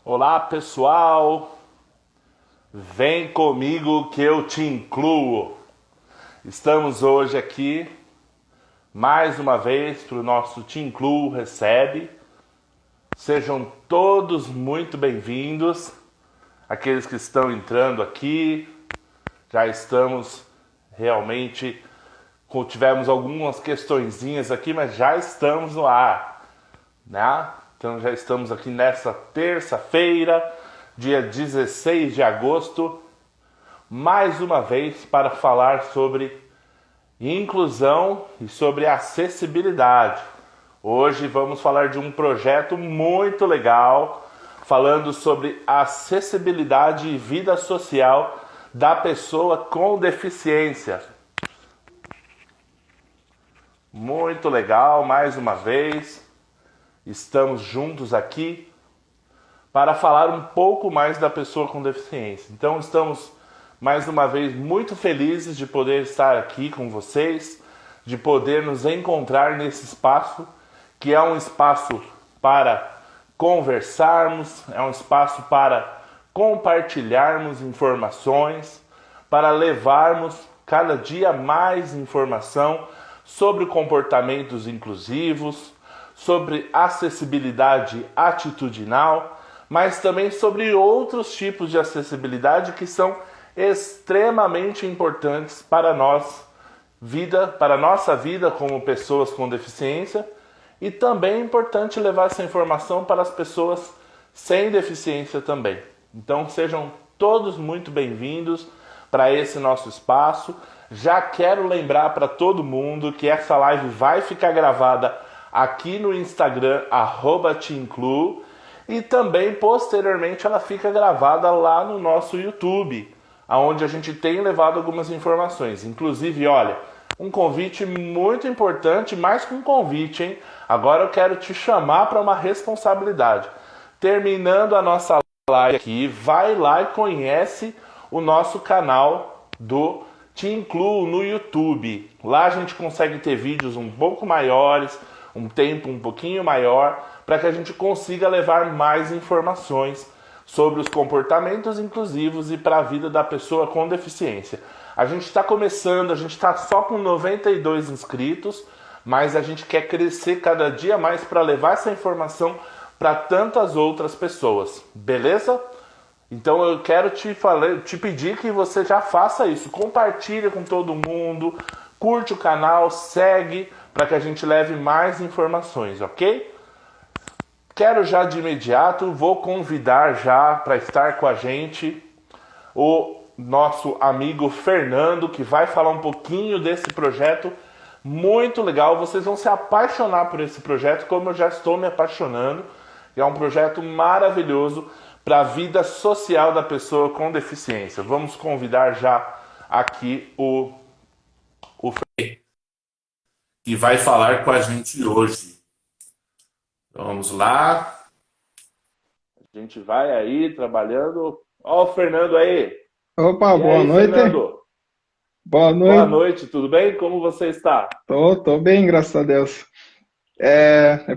Olá, pessoal! Vem comigo que eu te incluo. Estamos hoje aqui, mais uma vez, para o nosso Te Incluo Recebe. Sejam todos muito bem-vindos. Aqueles que estão entrando aqui, já estamos realmente... Tivemos algumas questõezinhas aqui, mas já estamos no ar, né? Então já estamos aqui nessa terça-feira, dia 16 de agosto, mais uma vez para falar sobre inclusão e sobre acessibilidade. Hoje vamos falar de um projeto muito legal, falando sobre acessibilidade e vida social da pessoa com deficiência. Muito legal, mais uma vez. Estamos juntos aqui para falar um pouco mais da pessoa com deficiência. Então estamos mais uma vez muito felizes de poder estar aqui com vocês, de poder nos encontrar nesse espaço, que é um espaço para conversarmos, é um espaço para compartilharmos informações, para levarmos cada dia mais informação sobre comportamentos inclusivos, sobre acessibilidade atitudinal, mas também sobre outros tipos de acessibilidade que são extremamente importantes para para a nossa vida como pessoas com deficiência, e também é importante levar essa informação para as pessoas sem deficiência também. Então sejam todos muito bem-vindos para esse nosso espaço. Já quero lembrar para todo mundo que essa live vai ficar gravada aqui no Instagram, @teincluo, e também posteriormente ela fica gravada lá no nosso YouTube, onde a gente tem levado algumas informações. Inclusive, olha, um convite muito importante, mais que um convite, hein? Agora eu quero te chamar para uma responsabilidade. Terminando a nossa live aqui, vai lá e conhece o nosso canal do Te Incluo no YouTube. Lá a gente consegue ter vídeos um pouco maiores, um tempo um pouquinho maior, para que a gente consiga levar mais informações sobre os comportamentos inclusivos e para a vida da pessoa com deficiência. A gente está começando, a gente está só com 92 inscritos, mas a gente quer crescer cada dia mais para levar essa informação para tantas outras pessoas, beleza? Então eu quero te pedir que você já faça isso, compartilhe com todo mundo, curte o canal, segue, para que a gente leve mais informações, ok? Quero já de imediato, vou convidar já para estar com a gente o nosso amigo Fernando, que vai falar um pouquinho desse projeto muito legal. Vocês vão se apaixonar por esse projeto, como eu já estou me apaixonando. É um projeto maravilhoso para a vida social da pessoa com deficiência. Vamos convidar já aqui o Fernando, que vai falar com a gente hoje. Vamos lá. A gente vai aí trabalhando. Ó o Fernando aí. Opa, E boa aí, noite. Fernando? Boa Boa noite. noite, tudo bem? Como você está? Tô bem, graças a Deus.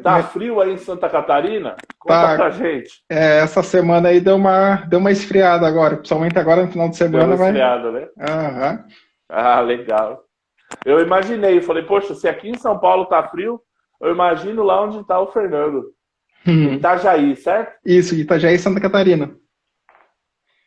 Tá frio aí em Santa Catarina? Conta Tá, pra gente. essa semana aí deu uma esfriada agora, principalmente agora no final de Deu uma semana vai. esfriada, né? Aham. Ah, legal. Eu imaginei, falei, poxa, se aqui em São Paulo tá frio, eu imagino lá onde tá o Fernando. Em Itajaí, certo? Isso, Itajaí, Santa Catarina.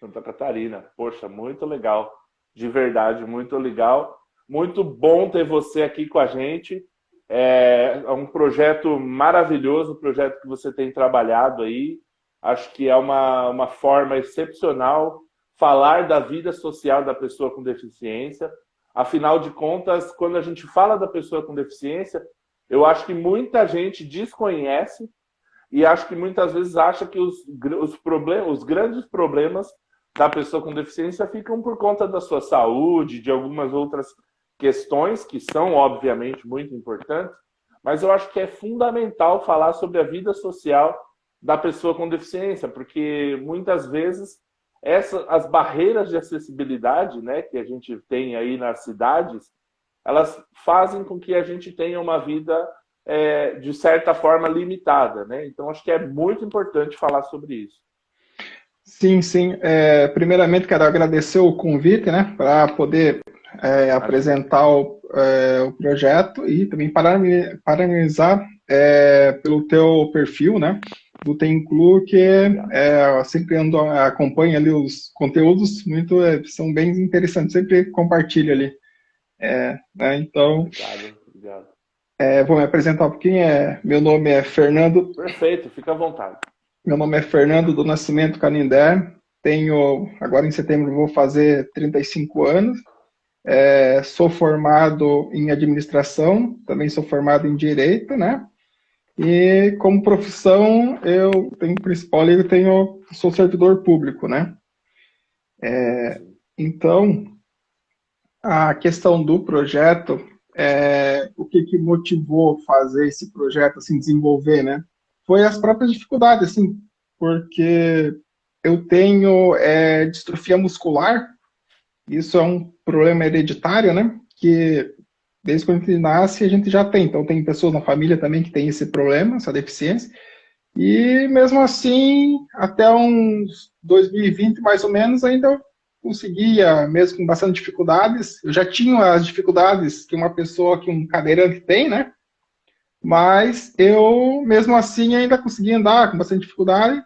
Santa Catarina. Poxa, muito legal. De verdade, muito legal. Muito bom ter você aqui com a gente. É um projeto maravilhoso, o projeto que você tem trabalhado aí. Acho que é uma forma excepcional falar da vida social da pessoa com deficiência. Afinal de contas, quando a gente fala da pessoa com deficiência, eu acho que muita gente desconhece e acho que muitas vezes acha que os grandes problemas da pessoa com deficiência ficam por conta da sua saúde, de algumas outras questões que são, obviamente, muito importantes, mas eu acho que é fundamental falar sobre a vida social da pessoa com deficiência, porque muitas vezes as barreiras de acessibilidade, né, que a gente tem aí nas cidades, elas fazem com que a gente tenha uma vida, de certa forma, limitada, né? Então, acho que é muito importante falar sobre isso. Sim, sim. Primeiramente, quero agradecer o convite, né, para poder Imagina. apresentar o projeto e também parabenizar pelo teu perfil, né, do Tenclu, que Obrigado. eu sempre acompanho ali os conteúdos, são bem interessantes, sempre compartilho ali. Né, então, Obrigado. Obrigado. vou me apresentar um pouquinho. Meu nome é Fernando. Perfeito, fica à vontade. Meu nome é Fernando do Nascimento Canindé. Agora em setembro, vou fazer 35 anos. Sou formado em administração, também sou formado em direito, né? E como profissão, sou servidor público, né? Sim. Então, a questão do projeto, o que motivou fazer esse projeto, assim, desenvolver, né? Foi as próprias dificuldades, assim, porque eu tenho distrofia muscular. Isso é um problema hereditário, né? Que desde quando a gente nasce a gente já tem. Então tem pessoas na família também que tem esse problema, essa deficiência. E mesmo assim, até uns 2020 mais ou menos, ainda eu conseguia, mesmo com bastante dificuldades. Eu já tinha as dificuldades que uma pessoa, que um cadeirante tem, né? Mas eu, mesmo assim, ainda conseguia andar com bastante dificuldade.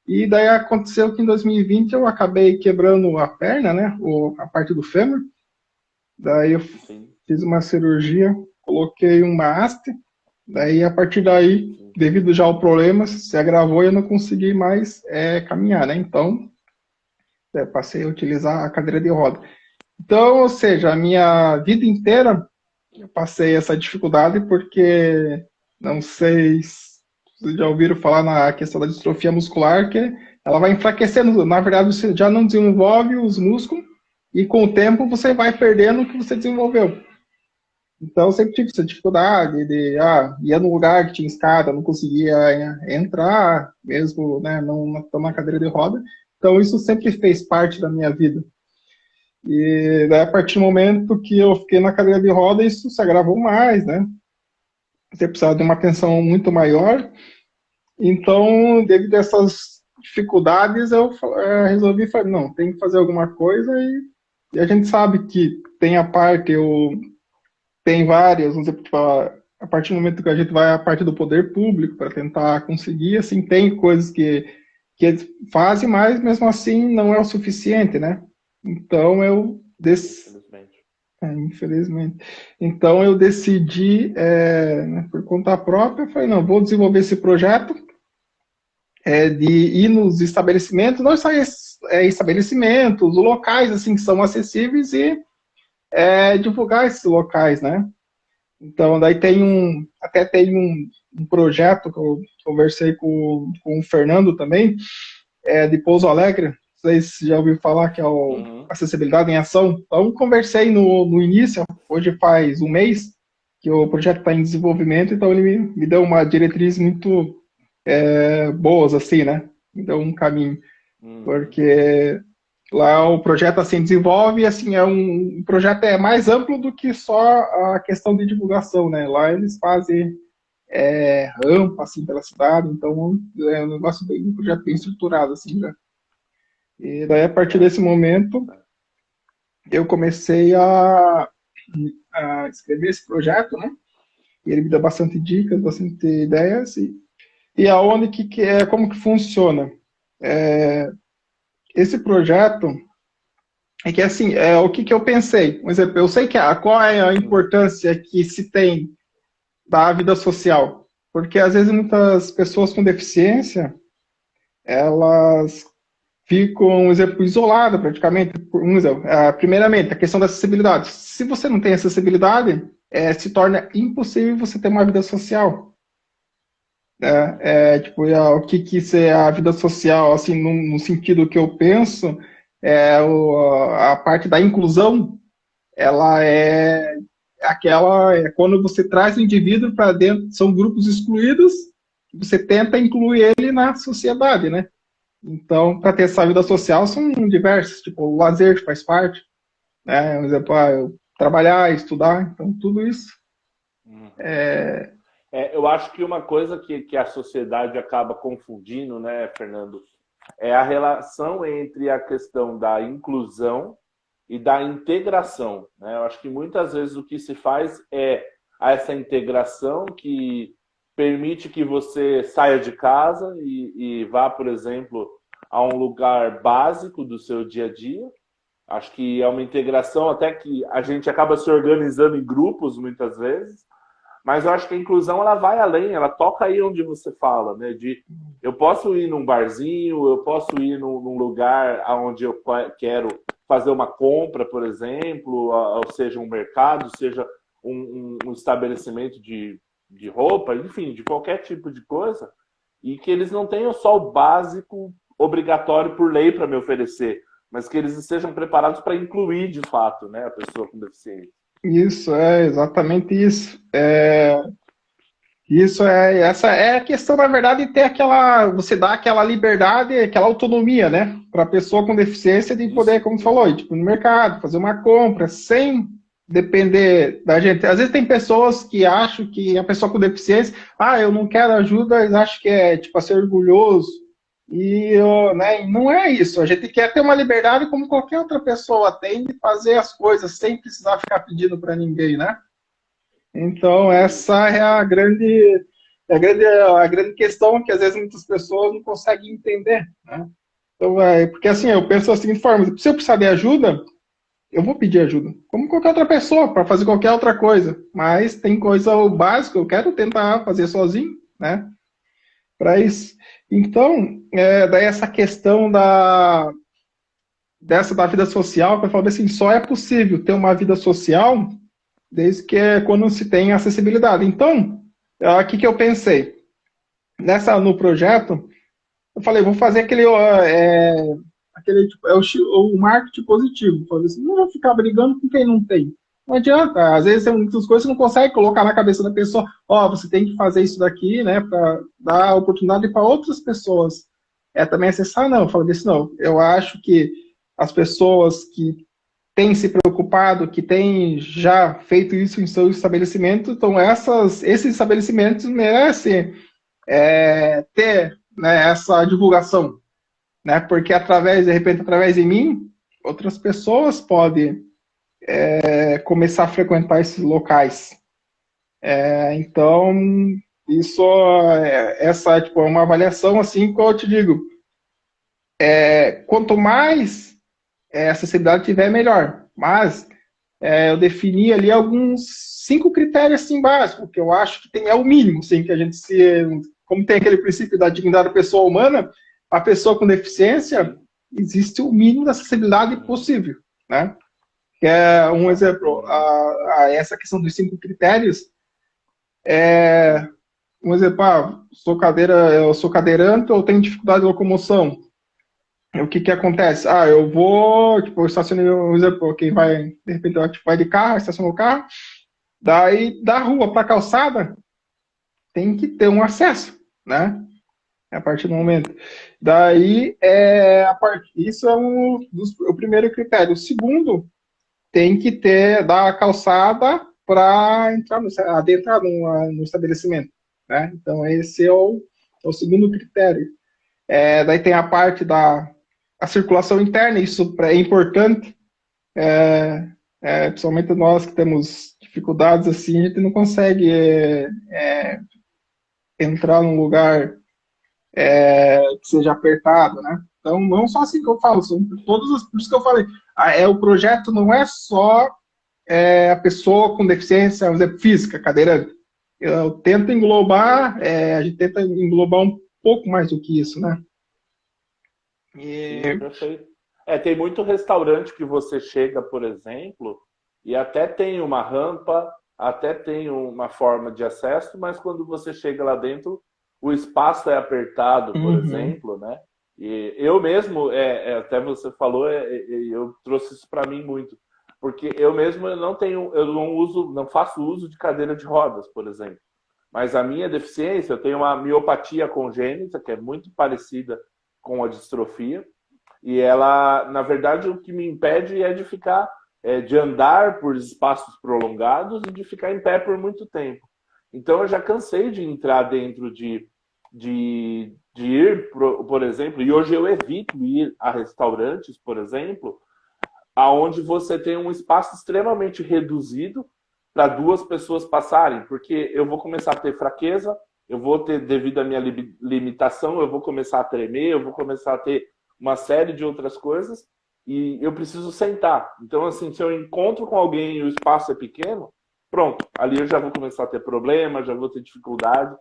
E daí aconteceu que em 2020 eu acabei quebrando a perna, né? A parte do fêmur. Daí eu Sim. fiz uma cirurgia, coloquei uma haste. Daí a partir daí, Sim. devido já ao problema, se agravou e eu não consegui mais caminhar, né? Então passei a utilizar a cadeira de roda. Então, ou seja, a minha vida inteira eu passei essa dificuldade porque não sei se vocês já ouviram falar na questão da distrofia muscular, que ela vai enfraquecendo. Na verdade, você já não desenvolve os músculos e com o tempo você vai perdendo o que você desenvolveu. Então, eu sempre tive essa dificuldade ia num lugar que tinha escada, não conseguia entrar, mesmo, né, não tô na cadeira de roda. Então, isso sempre fez parte da minha vida. E daí, a partir do momento que eu fiquei na cadeira de roda, isso se agravou mais, né? Você precisava de uma atenção muito maior. Então, devido a essas dificuldades, eu resolvi falar, não, tem que fazer alguma coisa e a gente sabe que tem a parte, tem várias, vamos dizer, tipo, a partir do momento que a gente vai à parte do poder público para tentar conseguir, assim, tem coisas que eles fazem, mas mesmo assim não é o suficiente, né? Então Infelizmente. infelizmente. Então eu decidi, né, por conta própria, falei, não, vou desenvolver esse projeto de ir nos estabelecimentos, não só estabelecimentos, locais assim que são acessíveis e divulgar esses locais, né? Então daí até tem um projeto que eu conversei com o Fernando também, de Pouso Alegre, não sei se já ouviu falar, que é o Uhum. Acessibilidade em Ação. Então conversei no início, hoje faz um mês que o projeto está em desenvolvimento, então ele me deu uma diretriz muito boas, assim, né? Me deu um caminho, Uhum. porque lá o projeto assim desenvolve, assim, um projeto mais amplo do que só a questão de divulgação, né? Lá eles fazem rampa assim pela cidade, então é um projeto bem estruturado assim, né? E daí a partir Certo. desse momento Certo. eu comecei a escrever esse projeto, né? E ele me dá bastante dicas, bastante ideias e aonde como que funciona. Esse projeto é que assim, o que eu pensei? Por exemplo, eu sei qual é a Uhum. importância que se tem da vida social, porque às vezes muitas pessoas com deficiência, elas ficam, um exemplo, isoladas praticamente. Um exemplo, primeiramente, a questão da acessibilidade. Se você não tem acessibilidade, se torna impossível você ter uma vida social. Uhum. Tipo, o que isso é a vida social, assim, no sentido que eu penso, a parte da inclusão, ela é quando você traz o indivíduo para dentro, são grupos excluídos, você tenta incluir ele na sociedade, né? Então, para ter essa vida social, são diversos, tipo, o lazer faz parte, né? Por exemplo, eu trabalhar, estudar, então tudo isso. Uhum. Eu acho que uma coisa que a sociedade acaba confundindo, né, Fernando? é a relação entre a questão da inclusão e da integração, né? Eu acho que muitas vezes o que se faz é essa integração que permite que você saia de casa e vá, por exemplo, a um lugar básico do seu dia a dia. Acho que é uma integração até que a gente acaba se organizando em grupos muitas vezes, mas eu acho que a inclusão ela vai além, ela toca aí onde você fala, né? De eu posso ir num barzinho, eu posso ir num lugar onde eu quero fazer uma compra, por exemplo, ou seja, um mercado, seja um estabelecimento de roupa, enfim, de qualquer tipo de coisa, e que eles não tenham só o básico obrigatório por lei para me oferecer, mas que eles estejam preparados para incluir de fato, né, a pessoa com deficiência. Isso, é exatamente isso. Essa é a questão, na verdade, de ter você dá aquela liberdade, aquela autonomia, né, para a pessoa com deficiência de poder, Isso. como você falou, ir, tipo, no mercado, fazer uma compra, sem depender da gente. Às vezes tem pessoas que acham que a pessoa com deficiência, eu não quero ajuda, eles acham que é, tipo, ser orgulhoso. Né, e não é isso. A gente quer ter uma liberdade como qualquer outra pessoa tem de fazer as coisas sem precisar ficar pedindo para ninguém, né? Então, essa é a grande questão que às vezes muitas pessoas não conseguem entender, né? Então, porque assim, eu penso da seguinte forma: se eu precisar de ajuda, eu vou pedir ajuda, como qualquer outra pessoa, para fazer qualquer outra coisa. Mas tem coisa básica, eu quero tentar fazer sozinho, né? Para isso. Então, daí essa questão da vida social, eu falo assim, só é possível ter uma vida social desde que quando se tem acessibilidade. Então, aqui que eu pensei, no projeto, eu falei, vou fazer aquele tipo, o marketing positivo. Falei assim, não vou ficar brigando com quem não tem. Não adianta, às vezes muitas coisas você não consegue colocar na cabeça da pessoa, você tem que fazer isso daqui, né, para dar oportunidade para outras pessoas também acessar, não. Eu falei assim, não, eu acho que as pessoas que têm se preocupado, que têm já feito isso em seu estabelecimento, então esses estabelecimentos merecem ter, né, essa divulgação, né, porque de repente, através de mim, outras pessoas podem começar a frequentar esses locais. Então, isso, essa tipo, é uma avaliação assim que eu te digo, quanto mais acessibilidade tiver, melhor. Mas eu defini ali alguns 5 critérios assim, básicos, que eu acho que é o mínimo, assim, que a gente como tem aquele princípio da dignidade da pessoa humana, a pessoa com deficiência, existe o mínimo de acessibilidade possível, né? Que é um exemplo, essa questão dos 5 critérios, um exemplo, eu sou cadeirante ou tenho dificuldade de locomoção. O que acontece? Eu vou, tipo, eu estacionei, um exemplo, quem vai, de repente, tipo, vai de carro, estaciona o carro, daí da rua para a calçada tem que ter um acesso, né? A partir do momento. Daí, isso é o primeiro critério. O segundo, tem que dar a calçada para adentrar no estabelecimento, né? Então, esse é o segundo critério. Daí tem a parte a circulação interna, isso é importante, principalmente nós que temos dificuldades assim, a gente não consegue entrar num lugar que seja apertado, né? Então, não só assim que eu falo, são por isso que eu falei, o projeto não é só a pessoa com deficiência, vamos dizer, física, cadeirante. Eu tento englobar, a gente tenta englobar um pouco mais do que isso, né? Sim, perfeito. Tem muito restaurante que você chega, por exemplo, e até tem uma rampa, até tem uma forma de acesso, mas quando você chega lá dentro, o espaço é apertado, por exemplo, né? E eu mesmo, até você falou, eu trouxe isso para mim muito, porque eu mesmo não faço uso de cadeira de rodas, por exemplo. Mas a minha deficiência, eu tenho uma miopatia congênita, que é muito parecida com a distrofia, e ela, na verdade, o que me impede é de de andar por espaços prolongados e de ficar em pé por muito tempo. Então eu já cansei de entrar dentro de de ir, por exemplo, e hoje eu evito ir a restaurantes, por exemplo, aonde você tem um espaço extremamente reduzido para duas pessoas passarem, porque eu vou começar a ter fraqueza, eu vou ter, devido à minha limitação, eu vou começar a tremer, eu vou começar a ter uma série de outras coisas, e eu preciso sentar. Então, assim, se eu encontro com alguém e o espaço é pequeno, pronto, ali eu já vou começar a ter problema, já vou ter dificuldade.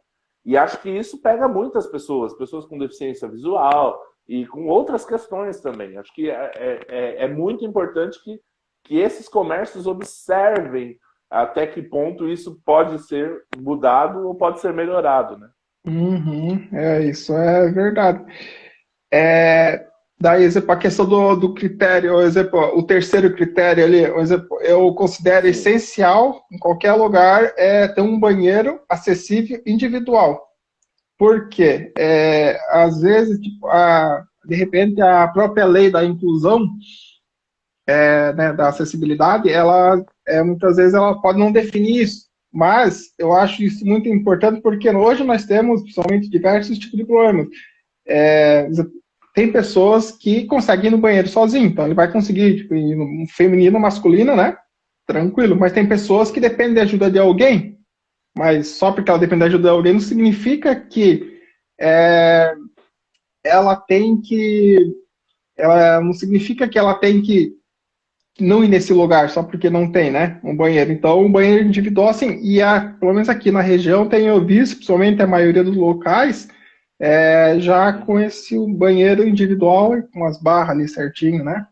E acho que isso pega muitas pessoas, pessoas com deficiência visual e com outras questões também. Acho que é muito importante que esses comércios observem até que ponto isso pode ser mudado ou pode ser melhorado, né? Uhum, isso é verdade. É, daí, exemplo, a questão do critério, exemplo, o terceiro critério ali, exemplo, eu considero Sim. essencial em qualquer lugar ter um banheiro acessível individual. Por quê? Às vezes, tipo, de repente, a própria lei da inclusão, né, da acessibilidade, ela muitas vezes ela pode não definir isso, mas eu acho isso muito importante porque hoje nós temos, principalmente, diversos tipos de problemas. Tem pessoas que conseguem ir no banheiro sozinho, então ele vai conseguir, tipo, ir no feminino, masculino, né? Tranquilo, mas tem pessoas que dependem da ajuda de alguém, mas só porque ela depende da ajuda de alguém não significa que ela tem que. Ela não significa que ela tem que não ir nesse lugar só porque não tem, né? Um banheiro. Então, um banheiro individual, assim, pelo menos aqui na região, tenho visto, principalmente a maioria dos locais, já com esse banheiro individual com as barras ali certinho, né?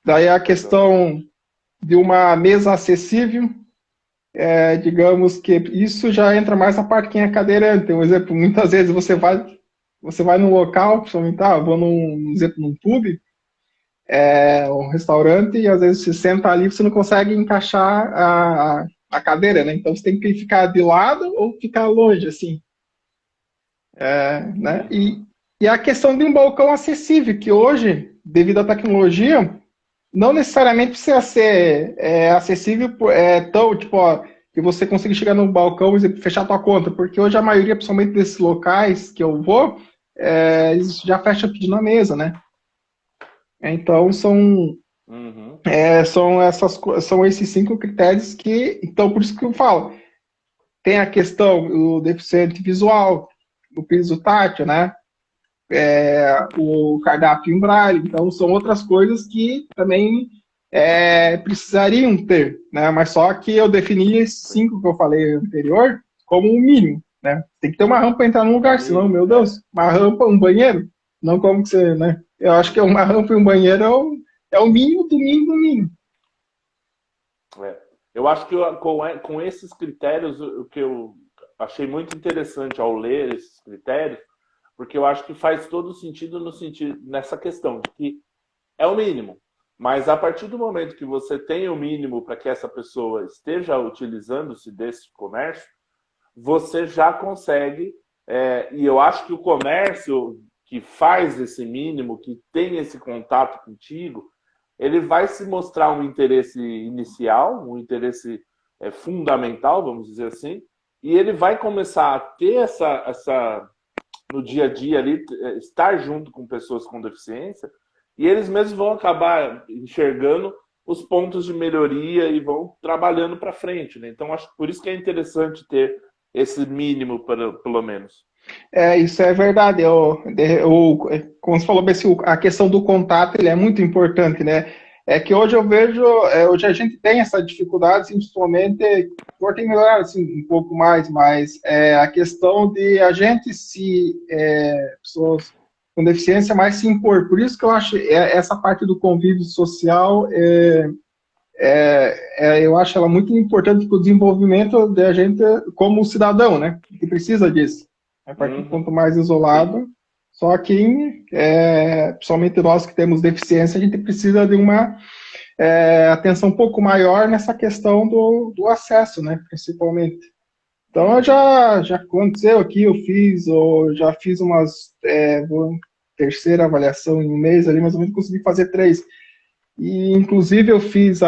Daí a questão de uma mesa acessível, digamos que isso já entra mais na parte quem é cadeirante. Um exemplo, muitas vezes você vai num local, principalmente, vou num pub, um restaurante, e às vezes você senta ali e você não consegue encaixar a cadeira, né? Então você tem que ficar de lado ou ficar longe, assim. Né? E a questão de um balcão acessível, que hoje, devido à tecnologia, não necessariamente precisa ser acessível tão, tipo, que você consiga chegar no balcão e fechar a tua conta, porque hoje a maioria, principalmente desses locais que eu vou, eles já fecham pedindo a mesa, né? Então são esses 5 critérios que, então por isso que eu falo, tem a questão do deficiente visual, o piso tátil, né? O cardápio em braille, então são outras coisas que também precisariam ter, né? Mas só que eu defini esses 5 que eu falei anterior como um mínimo, né? Tem que ter uma rampa para entrar num lugar, senão, meu Deus, uma rampa, um banheiro, não como que você, né? Eu acho que uma rampa e um banheiro é o mínimo do mínimo do mínimo. Eu acho que com esses critérios, o que eu achei muito interessante ao ler esses critérios, porque eu acho que faz todo sentido nessa questão de que é o mínimo. Mas a partir do momento que você tem o mínimo para que essa pessoa esteja utilizando-se desse comércio, você já consegue, e eu acho que o comércio que faz esse mínimo, que tem esse contato contigo, ele vai se mostrar um interesse inicial, um interesse fundamental, vamos dizer assim, e ele vai começar a ter no dia a dia ali, estar junto com pessoas com deficiência, e eles mesmos vão acabar enxergando os pontos de melhoria e vão trabalhando para frente, né? Então, acho que por isso que é interessante ter esse mínimo, pelo menos. Isso é verdade. Como você falou, a questão do contato ele é muito importante, né? É que hoje eu vejo, hoje a gente tem essa dificuldade, assim, principalmente, agora tem melhorado assim, um pouco mais, mas a questão de a gente pessoas com deficiência mais se impor. Por isso que eu acho essa parte do convívio social, eu acho ela muito importante para o desenvolvimento da gente como cidadão, né? Que precisa disso. A partir do ponto mais isolado. Sim. Só que, principalmente nós que temos deficiência, a gente precisa de uma atenção um pouco maior nessa questão do acesso, né? Principalmente. Então, já aconteceu aqui, já fiz umas terceira avaliação em um mês ali, mais ou menos consegui fazer 3. E, inclusive, eu fiz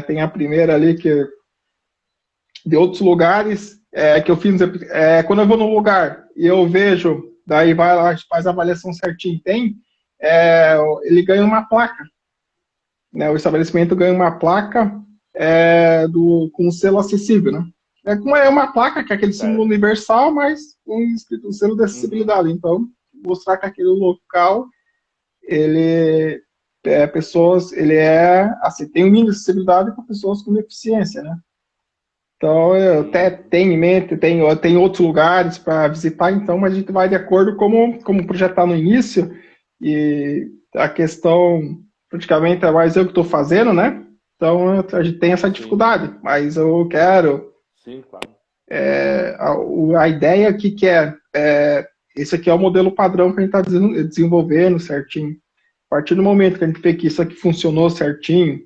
tem a primeira ali, que de outros lugares, que eu fiz, quando eu vou num lugar e eu vejo, daí vai lá, faz a avaliação certinho, ele ganha uma placa, né? O estabelecimento ganha uma placa com um selo acessível, né? Como é uma placa, que é aquele símbolo universal, mas com escrito um selo de acessibilidade. Então, mostrar que aquele local, ele assim, tem um mínimo de acessibilidade para pessoas com deficiência, né? Então, eu até tenho em mente, tem outros lugares para visitar, então, mas a gente vai de acordo como o projeto está no início, e a questão, praticamente, é mais eu que estou fazendo, né? Então, a gente tem essa dificuldade, mas eu quero... Sim, claro. A ideia aqui esse aqui é o modelo padrão que a gente está desenvolvendo certinho. A partir do momento que a gente vê que isso aqui funcionou certinho,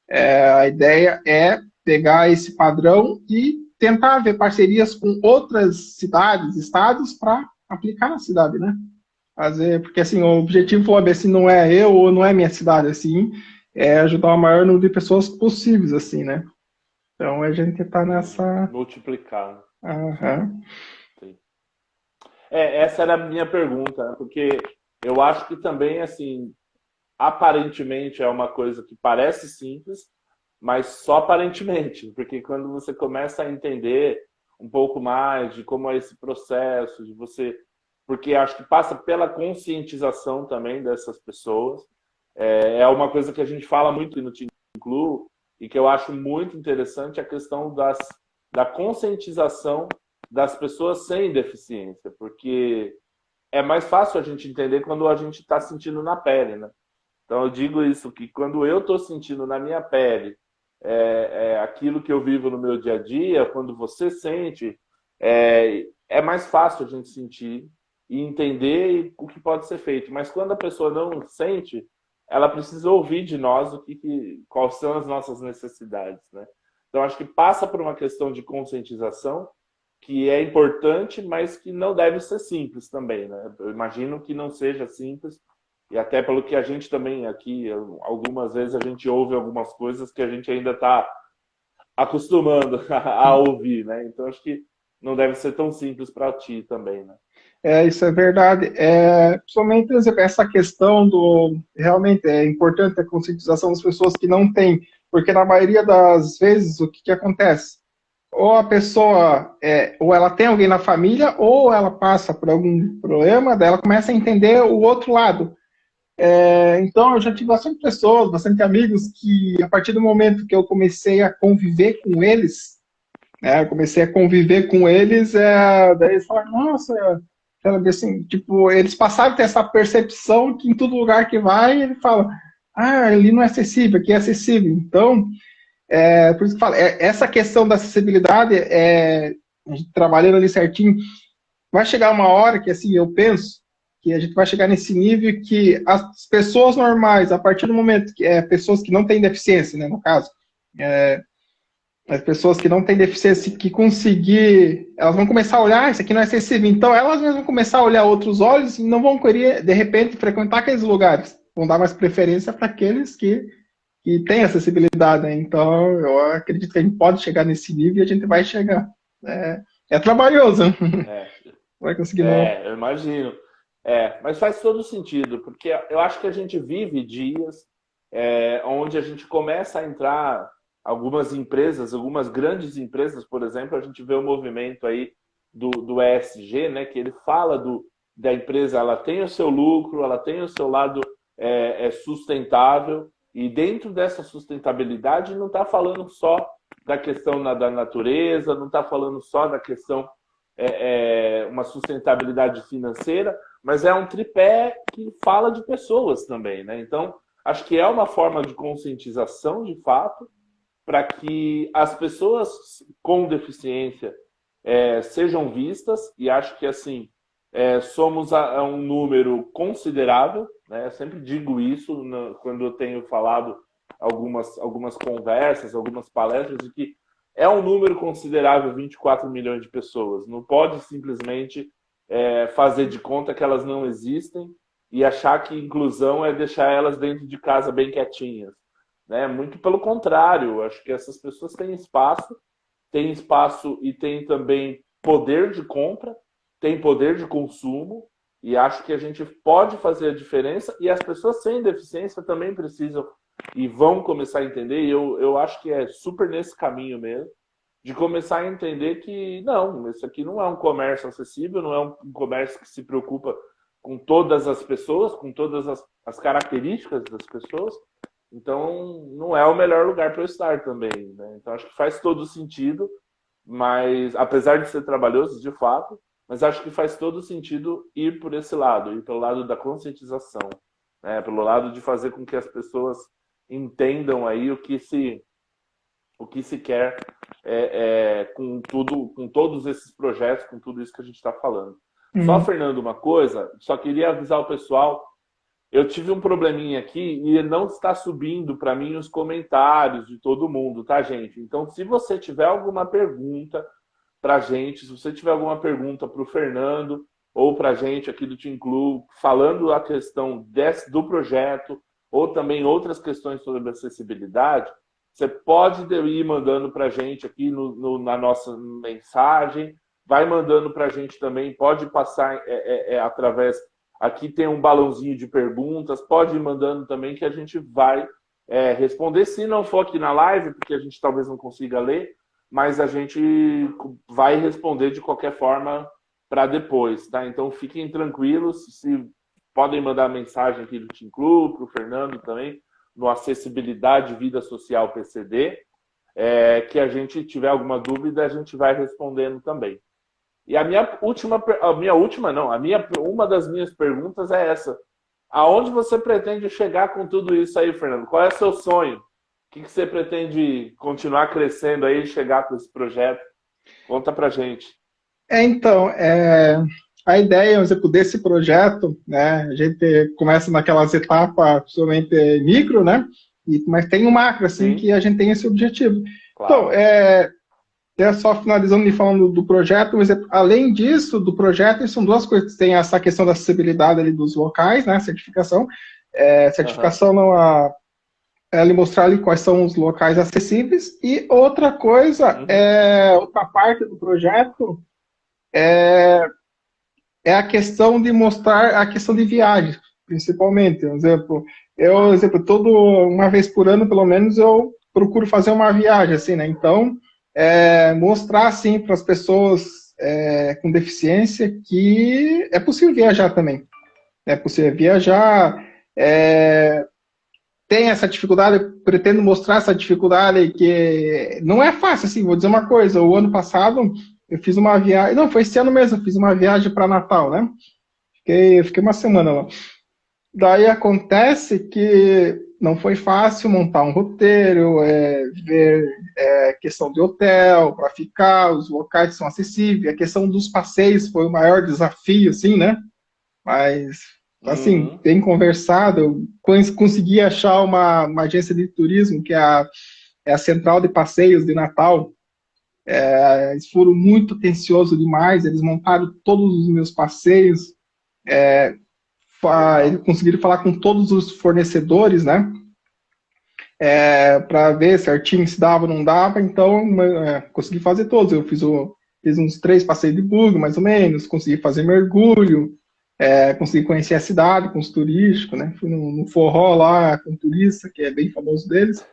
a ideia é pegar esse padrão e tentar ver parcerias com outras cidades, estados, para aplicar na cidade, né? Porque assim, o objetivo assim, não é eu ou não é minha cidade, assim, é ajudar o maior número de pessoas possíveis, assim, né? Então a gente está nessa... Multiplicar. Uhum. Sim. Essa era a minha pergunta, porque eu acho que também, assim, aparentemente é uma coisa que parece simples, mas só aparentemente, porque quando você começa a entender um pouco mais de como é esse processo, de você, porque acho que passa pela conscientização também dessas pessoas, é uma coisa que a gente fala muito no Te Incluo e que eu acho muito interessante, a questão da conscientização das pessoas sem deficiência, porque é mais fácil a gente entender quando a gente está sentindo na pele, né? Então eu digo isso, que quando eu estou sentindo na minha pele aquilo que eu vivo no meu dia a dia, quando você sente, é mais fácil a gente sentir e entender o que pode ser feito. Mas quando a pessoa não sente, ela precisa ouvir de nós quais são as nossas necessidades, né? Então acho que passa por uma questão de conscientização que é importante, mas que não deve ser simples também, né? Eu imagino que não seja simples, e até pelo que a gente também aqui, algumas vezes a gente ouve algumas coisas que a gente ainda está acostumando a ouvir, né? Então acho que não deve ser tão simples para ti também, né? Isso é verdade. Principalmente, por exemplo, essa questão realmente é importante a conscientização das pessoas que não têm, porque na maioria das vezes o que acontece? Ou a pessoa, ou ela tem alguém na família, ou ela passa por algum problema, daí ela começa a entender o outro lado. Então, eu já tive bastante pessoas, bastante amigos, que a partir do momento que eu comecei a conviver com eles, né, eu comecei a conviver com eles, daí eles falaram, nossa, assim, tipo, eles passaram a ter essa percepção que em todo lugar que vai, ele fala, ali não é acessível, aqui é acessível. Então, por isso que eu falo, essa questão da acessibilidade, a gente trabalhando ali certinho, vai chegar uma hora que, assim, eu penso que a gente vai chegar nesse nível que as pessoas normais, a partir do momento que pessoas que não têm deficiência, né, no caso, as pessoas que não têm deficiência, que conseguir, elas vão começar a olhar, isso aqui não é acessível, então elas mesmas vão começar a olhar outros olhos e não vão querer, de repente, frequentar aqueles lugares, vão dar mais preferência para aqueles que têm acessibilidade, né? Então eu acredito que a gente pode chegar nesse nível e a gente vai chegar. É trabalhoso, vai conseguir não. Eu imagino. Mas faz todo sentido, porque eu acho que a gente vive dias onde a gente começa a entrar algumas empresas, algumas grandes empresas, por exemplo, a gente vê o movimento aí do ESG, né, que ele fala da empresa, ela tem o seu lucro, ela tem o seu lado sustentável, e dentro dessa sustentabilidade não está falando só da questão da natureza, não está falando só da questão uma sustentabilidade financeira, mas é um tripé que fala de pessoas também, né? Então, acho que é uma forma de conscientização, de fato, para que as pessoas com deficiência sejam vistas, e acho que, assim, somos um número considerável, né? Eu sempre digo isso quando eu tenho falado algumas conversas, algumas palestras, de que é um número considerável, 24 milhões de pessoas. Não pode simplesmente fazer de conta que elas não existem e achar que inclusão é deixar elas dentro de casa bem quietinhas, né? Muito pelo contrário, acho que essas pessoas têm espaço tem espaço e tem também poder de compra, tem poder de consumo, e acho que a gente pode fazer a diferença, e as pessoas sem deficiência também precisam e vão começar a entender, e eu acho que é super nesse caminho mesmo, de começar a entender que não, isso aqui não é um comércio acessível, não é um comércio que se preocupa com todas as pessoas, com todas as características das pessoas, então não é o melhor lugar para eu estar também, né? Então acho que faz todo sentido, mas apesar de ser trabalhoso, de fato, mas acho que faz todo sentido ir por esse lado, ir pelo lado da conscientização, né? Pelo lado de fazer com que as pessoas entendam aí o que se quer com tudo, com todos esses projetos, com tudo isso que a gente está falando. Só, Uhum. Fernando, uma coisa, só queria avisar o pessoal, eu tive um probleminha aqui e não está subindo para mim os comentários de todo mundo, tá, gente? Então, se você tiver alguma pergunta para a gente, se você tiver alguma pergunta para o Fernando ou para a gente aqui do Team Club, falando a questão do projeto ou também outras questões sobre acessibilidade, você pode ir mandando para a gente aqui na nossa mensagem, vai mandando para a gente também, pode passar através... Aqui tem um balãozinho de perguntas, pode ir mandando também que a gente vai responder, se não for aqui na live, porque a gente talvez não consiga ler, mas a gente vai responder de qualquer forma para depois, tá? Então fiquem tranquilos, se podem mandar mensagem aqui do Team Club, para o Fernando também, no Acessibilidade Vida Social PCD, que a gente tiver alguma dúvida, a gente vai respondendo também. E uma das minhas perguntas é essa. Aonde você pretende chegar com tudo isso aí, Fernando? Qual é o seu sonho? O que você pretende continuar crescendo aí e chegar com esse projeto? Conta pra gente. Então, a ideia, por exemplo, desse projeto, né, a gente começa naquelas etapas, principalmente micro, né, mas tem um macro, assim, Sim, que a gente tem esse objetivo. Então, claro. só finalizando e falando do projeto, por exemplo, além disso, do projeto, são duas coisas. Tem essa questão da acessibilidade ali dos locais, né, certificação. Uhum. Certificação não é ali mostrar ali quais são os locais acessíveis. E outra coisa, Uhum. outra parte do projeto é a questão de mostrar a questão de viagens, principalmente. Por exemplo, todo uma vez por ano, pelo menos, eu procuro fazer uma viagem, assim, né? Então, mostrar, assim, para as pessoas com deficiência que é possível viajar também. É possível viajar, tem essa dificuldade, eu pretendo mostrar essa dificuldade que não é fácil, assim, vou dizer uma coisa, o ano passado eu fiz uma viagem, não, foi esse ano mesmo, eu fiz uma viagem para Natal, né? Fiquei uma semana lá. Daí acontece que não foi fácil montar um roteiro, ver questão de hotel para ficar, os locais são acessíveis, a questão dos passeios foi o maior desafio, assim, né? Mas, assim, Uhum. bem conversado, eu consegui achar uma agência de turismo, que é a Central de Passeios de Natal. Eles foram muito atenciosos demais, eles montaram todos os meus passeios, eles Legal. conseguiram falar com todos os fornecedores, né? Para ver certinho se dava ou não dava, então consegui fazer todos. Eu fiz uns 3 passeios de bug, mais ou menos, consegui fazer mergulho, consegui conhecer a cidade com os turísticos, né? Fui no forró lá com turista, que é bem famoso deles.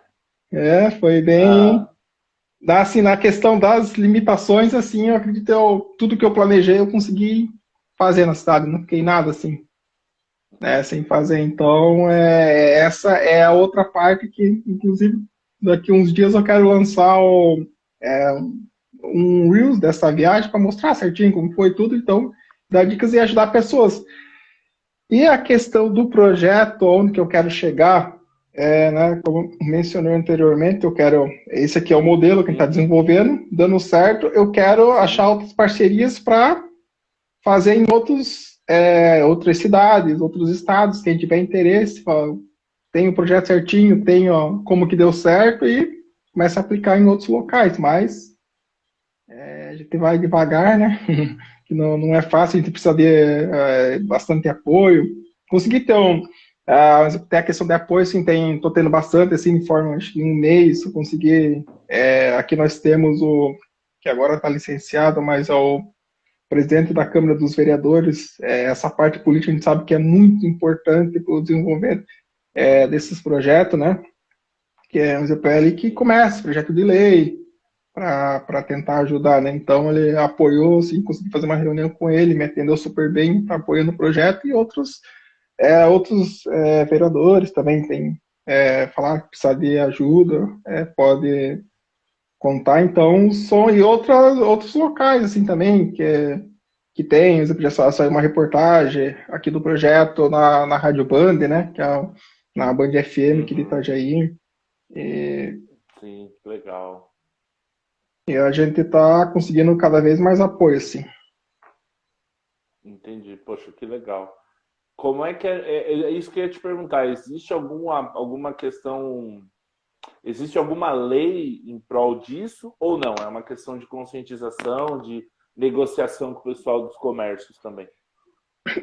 Foi bem. Ah, Assim, na questão das limitações, assim, eu acredito que tudo que eu planejei eu consegui fazer na cidade, não fiquei nada assim, né, sem fazer. Então, essa é a outra parte que, inclusive, daqui uns dias eu quero lançar é, um Reels dessa viagem para mostrar certinho como foi tudo, então, dar dicas e ajudar pessoas. E a questão do projeto, onde que eu quero chegar, né, como mencionei anteriormente, esse aqui é o modelo que a gente está uhum. desenvolvendo, dando certo, eu quero achar Sim. outras parcerias para fazer em outras cidades, outros estados, quem tiver interesse, fala, tem o projeto certinho, tem ó, como que deu certo e começa a aplicar em outros locais, mas a gente vai devagar, né? Que não é fácil, a gente precisa de bastante apoio. Consegui ter Mas tem a questão de apoio, assim, tô tendo bastante, assim, de forma, acho que em um mês eu consegui, aqui nós temos que agora está licenciado, mas é o presidente da Câmara dos Vereadores, essa parte política a gente sabe que é muito importante para o desenvolvimento desses projetos, né? Que é um ZPL que começa, projeto de lei, para tentar ajudar, né? Então ele apoiou, assim, consegui fazer uma reunião com ele, me atendeu super bem, está apoiando o projeto, e outros vereadores também tem falar que precisa de ajuda, pode contar, então são e outros locais assim também que tem, por exemplo, já saiu uma reportagem aqui do projeto na Rádio Band, né, que é na Band FM aqui de Itajaí, e, Sim, legal. e a gente está conseguindo cada vez mais apoio, assim. Entendi. Poxa, que legal. Como é que é isso que eu ia te perguntar? Existe alguma questão, existe alguma lei em prol disso ou não? É uma questão de conscientização, de negociação com o pessoal dos comércios também?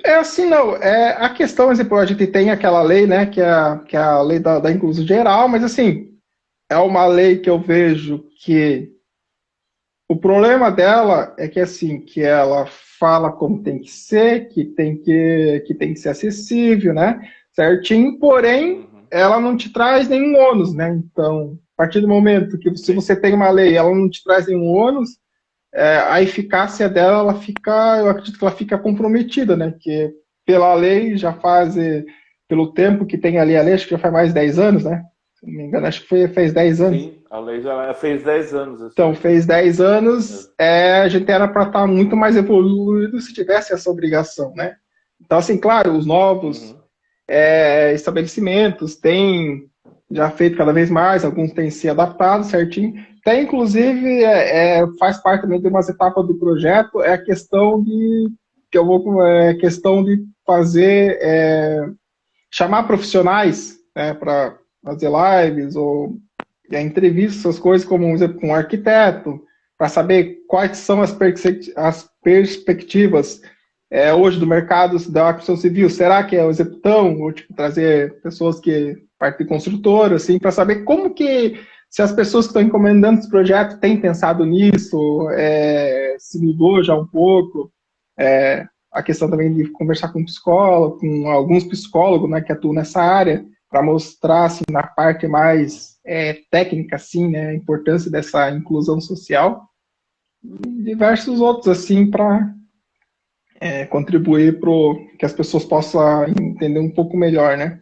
É assim, não. A questão, por exemplo, a gente tem aquela lei, né, que é a lei da inclusão geral, mas assim, é uma lei que eu vejo que o problema dela é que assim, que ela fala como tem que ser, que tem que ser acessível, né? Certinho, porém, Uhum. ela não te traz nenhum ônus, né? Então, a partir do momento que se Sim. você tem uma lei, ela não te traz nenhum ônus, a eficácia dela, eu acredito que ela fica comprometida, né? Que pela lei já faz, pelo tempo que tem ali a lei, acho que já faz mais de 10 anos, né? Se não me engano, acho que fez 10 anos. Sim, a lei já fez 10 anos esse Então, ano. fez 10 Isso anos, mesmo. a gente era para estar muito mais evoluído se tivesse essa obrigação, né? Então, assim, claro, os novos Uhum. estabelecimentos têm já feito cada vez mais, alguns têm se adaptado certinho. Tem, inclusive, faz parte também de umas etapas do projeto, é a questão questão de fazer, chamar profissionais, né, para fazer lives ou entrevistas, essas coisas, como por exemplo, com um arquiteto, para saber quais são as perspectivas hoje do mercado da construção civil. Será que é o executão? Ou tipo, trazer pessoas que partem de construtora, assim, para saber como que, se as pessoas que estão encomendando esse projeto têm pensado nisso, se mudou já um pouco. A questão também de conversar com psicólogo, com alguns psicólogos, né, que atuam nessa área, para mostrar assim, na parte mais técnica assim, né, a importância dessa inclusão social e diversos outros assim para contribuir para que as pessoas possam entender um pouco melhor, né?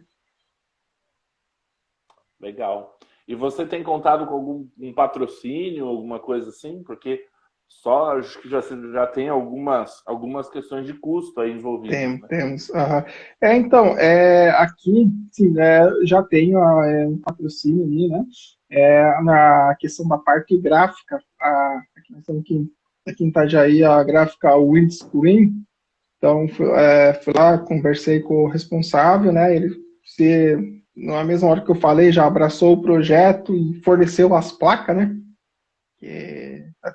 Legal. E você tem contado com algum um patrocínio, alguma coisa assim? Porque só acho que já tem algumas questões de custo aí envolvidas, né? Temos. Então, aqui, sim, já tenho um patrocínio ali, né? Na questão da parte gráfica, aqui nós estamos aqui em Itajaí, a gráfica Windscreen. Então, fui lá, conversei com o responsável, né? Ele, na mesma hora que eu falei, já abraçou o projeto e forneceu as placas, né?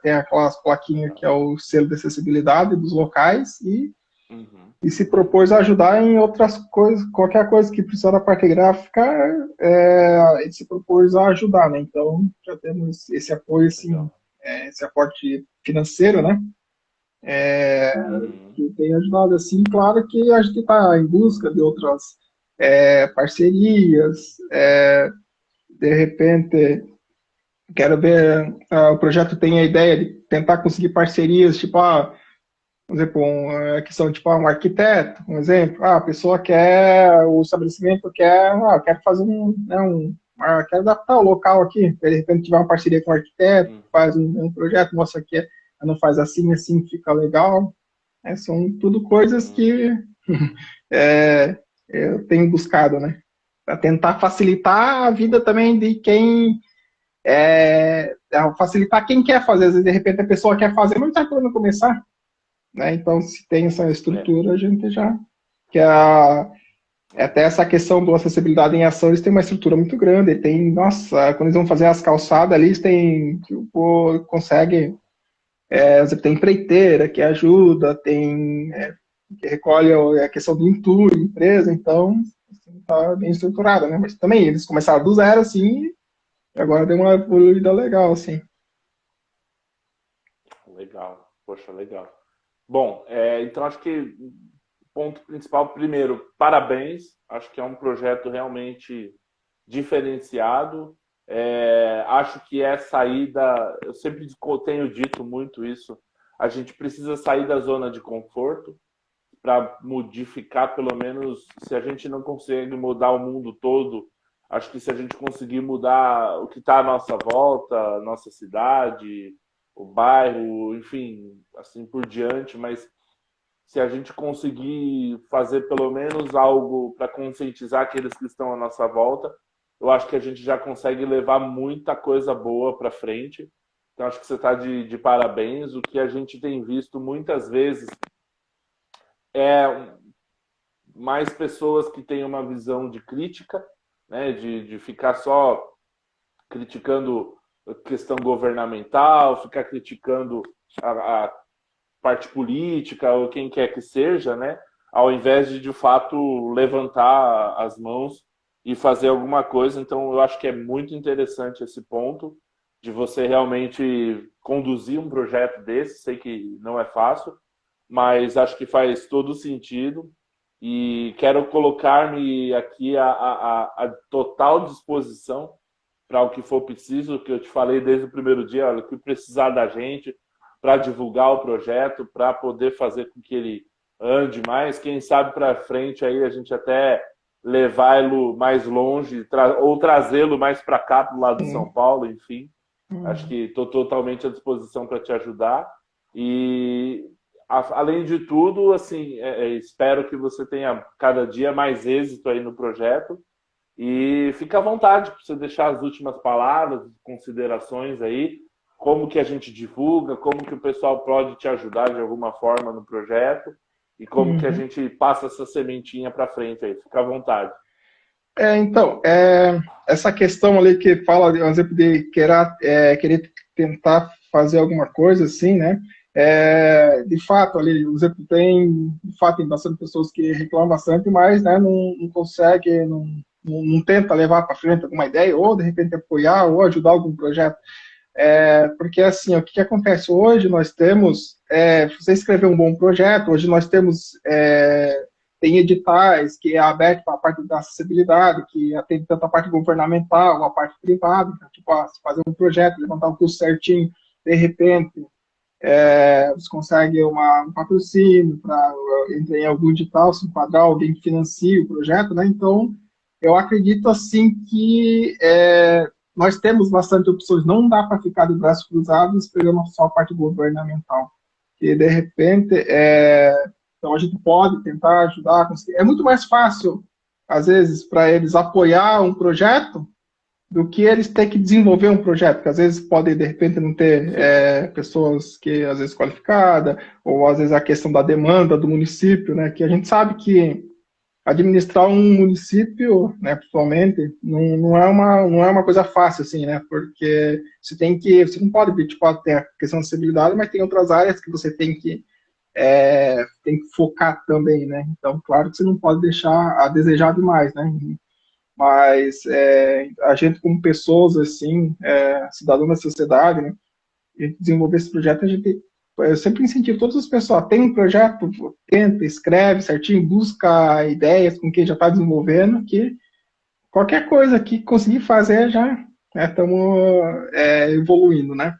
Tem aquelas plaquinhas que é o selo de acessibilidade dos locais Uhum. e se propôs a ajudar em outras coisas, qualquer coisa que precisar da parte gráfica, ele se propôs a ajudar, né? Então, já temos esse apoio, assim, Legal. esse aporte financeiro, né? Uhum. Que tem ajudado, assim, claro que a gente está em busca de outras parcerias, de repente, quero ver, o projeto tem a ideia de tentar conseguir parcerias, tipo, por exemplo, uma questão tipo um arquiteto, um exemplo. A pessoa quer, o estabelecimento quer fazer quer adaptar o local aqui. De repente tiver uma parceria com o arquiteto, Uhum. faz um projeto, mostra que não faz assim, assim fica legal. São tudo coisas Uhum. que eu tenho buscado, né? Para tentar facilitar a vida também de quem facilitar quem quer fazer. Às vezes, de repente, a pessoa quer fazer, mas não está podendo começar, né? Então, se tem essa É. estrutura, a gente já. Que até essa questão do acessibilidade em ação, eles têm uma estrutura muito grande. Tem, nossa, quando eles vão fazer as calçadas ali, eles têm, tipo, conseguem. Tem empreiteira que ajuda, tem que recolhe a questão do entulho, empresa, então. tá bem estruturada, né? Mas também eles começaram do zero, assim, e agora deu uma evoluída legal, assim. Legal, poxa, legal. Bom, então acho que o ponto principal, primeiro, parabéns. Acho que é um projeto realmente diferenciado. Acho que é saída. Eu sempre tenho dito muito isso. A gente precisa sair da zona de conforto para modificar, pelo menos, se a gente não consegue mudar o mundo todo, acho que se a gente conseguir mudar o que está à nossa volta, a nossa cidade, o bairro, enfim, assim por diante, mas se a gente conseguir fazer pelo menos algo para conscientizar aqueles que estão à nossa volta, eu acho que a gente já consegue levar muita coisa boa para frente. Então, acho que você está de parabéns. O que a gente tem visto muitas vezes é mais pessoas que têm uma visão de crítica, né, de ficar só criticando a questão governamental, ficar criticando a parte política ou quem quer que seja, né, ao invés de fato levantar as mãos e fazer alguma coisa. Então, eu acho que é muito interessante esse ponto de você realmente conduzir um projeto desse. Sei que não é fácil, mas acho que faz todo sentido e quero colocar-me aqui à total disposição para o que for preciso, que eu te falei desde o primeiro dia, olha, o que precisar da gente para divulgar o projeto, para poder fazer com que ele ande mais, quem sabe para frente aí a gente até levá-lo mais longe ou trazê-lo mais para cá, do lado de São Sim. Paulo, enfim. Acho Uhum. que estou totalmente à disposição para te ajudar. E, além de tudo, assim, espero que você tenha cada dia mais êxito aí no projeto. E fica à vontade para você deixar as últimas palavras, considerações aí, como que a gente divulga, como que o pessoal pode te ajudar de alguma forma no projeto e como que a Uhum. gente passa essa sementinha para frente aí. Fica à vontade. Então, essa questão ali que fala, por exemplo, de querer tentar fazer alguma coisa assim, né? De fato, ali, por exemplo, de fato, tem bastante pessoas que reclamam bastante, mas né, não consegue, não tenta levar para frente alguma ideia, ou de repente apoiar, ou ajudar algum projeto. Porque assim, o que acontece hoje, nós temos, você escrever um bom projeto, hoje nós temos, tem editais que é aberto para a parte da acessibilidade, que atende tanto a parte governamental, a parte privada, então, tipo, se fazer um projeto, levantar o custo certinho, de repente, você consegue um patrocínio para entrar em algum edital, se enquadrar, alguém que financia o projeto, né? Então, eu acredito assim que nós temos bastante opções, não dá para ficar de braços cruzados esperando só a parte governamental, que de repente, então a gente pode tentar ajudar, conseguir. É muito mais fácil, às vezes, para eles apoiar um projeto do que eles ter que desenvolver um projeto, que às vezes pode, de repente, não ter Sim. pessoas que, às vezes, qualificadas, ou às vezes a questão da demanda do município, né, que a gente sabe que administrar um município, né, principalmente, não é uma coisa fácil, assim, né, porque você não pode, tipo, ter a questão de acessibilidade, mas tem outras áreas que você tem que focar também, né, então, claro que você não pode deixar a desejar demais, né, mas a gente como pessoas assim, cidadão da sociedade, né, a gente desenvolver esse projeto, eu sempre incentivo todas as pessoas, tem um projeto, tenta, escreve certinho, busca ideias com quem já está desenvolvendo, que qualquer coisa que conseguir fazer já estamos evoluindo, né?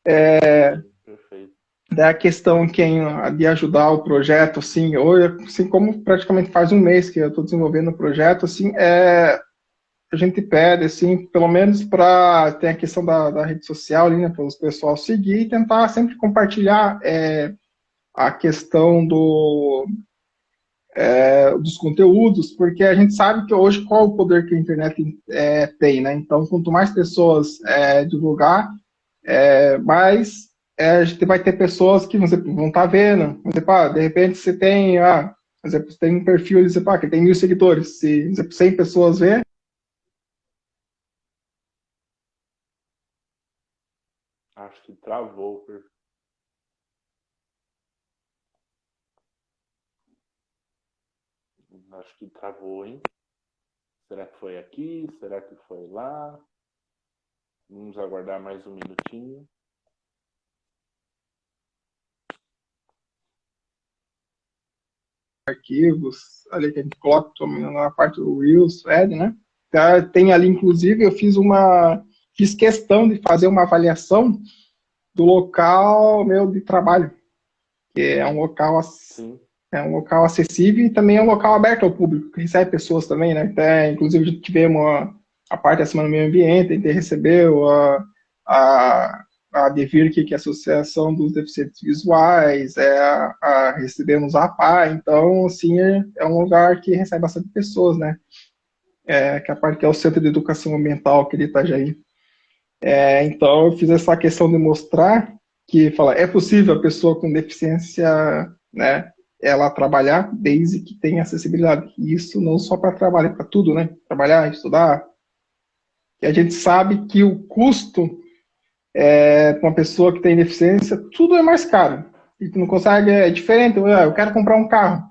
Sim, perfeito. Da questão de ajudar o projeto, assim, hoje, assim como praticamente faz um mês que eu estou desenvolvendo o projeto, assim, a gente pede, assim, pelo menos para ter a questão da rede social ali, né, para os pessoal seguir e tentar sempre compartilhar a questão dos conteúdos, porque a gente sabe que hoje qual o poder que a internet tem, né? Então, quanto mais pessoas divulgar, mais a gente vai ter pessoas que vão estar vendo. Por exemplo, de repente você tem, por exemplo, você tem um perfil, que tem 1.000 seguidores. Se, por exemplo, 100 pessoas vê, Acho que travou. Acho que travou, hein? Será que foi aqui? Será que foi lá? Vamos aguardar mais um minutinho. Arquivos, ali que a gente coloca na parte do Reels, Thread, né? Tem ali, inclusive, eu fiz questão de fazer uma avaliação do local meu de trabalho, que Sim. é um local acessível e também é um local aberto ao público, que recebe pessoas também, né? Até, inclusive, tivemos a parte da Semana do Meio Ambiente, a gente recebeu a, a DEVIR, que é a Associação dos Deficientes Visuais, recebemos a APA, então, assim, é um lugar que recebe bastante pessoas, né? Que a parte que é o Centro de Educação Ambiental aqui de Itajaí. Então, eu fiz essa questão de mostrar que é possível a pessoa com deficiência, né, ela trabalhar desde que tenha acessibilidade. E isso não só para trabalho, para tudo, né? Trabalhar, estudar. E a gente sabe que o custo para uma pessoa que tem deficiência, tudo é mais caro. E tu não consegue, é diferente. Eu quero comprar um carro.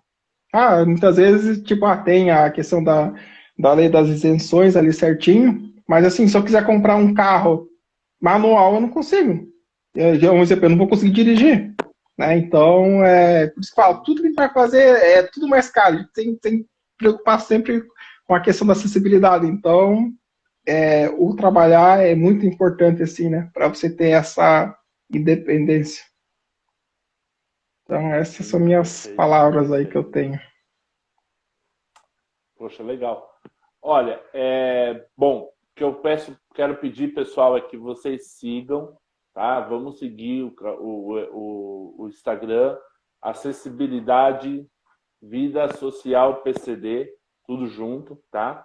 Muitas vezes, tipo, tem a questão da lei das isenções ali certinho, mas assim, se eu quiser comprar um carro manual, eu não consigo. Eu não vou conseguir dirigir. Né? Então, por isso que eu falo, tudo que a gente vai fazer é tudo mais caro. A gente tem que preocupar sempre com a questão da acessibilidade. Então, o trabalhar é muito importante, assim, né? Para você ter essa independência. Então, essas são minhas Perfeito, palavras aí que perfeito. eu tenho. Poxa, legal. Olha, bom, o que eu quero pedir, pessoal, é que vocês sigam, tá? Vamos seguir o Instagram, Acessibilidade Vida Social PCD, tudo junto, tá?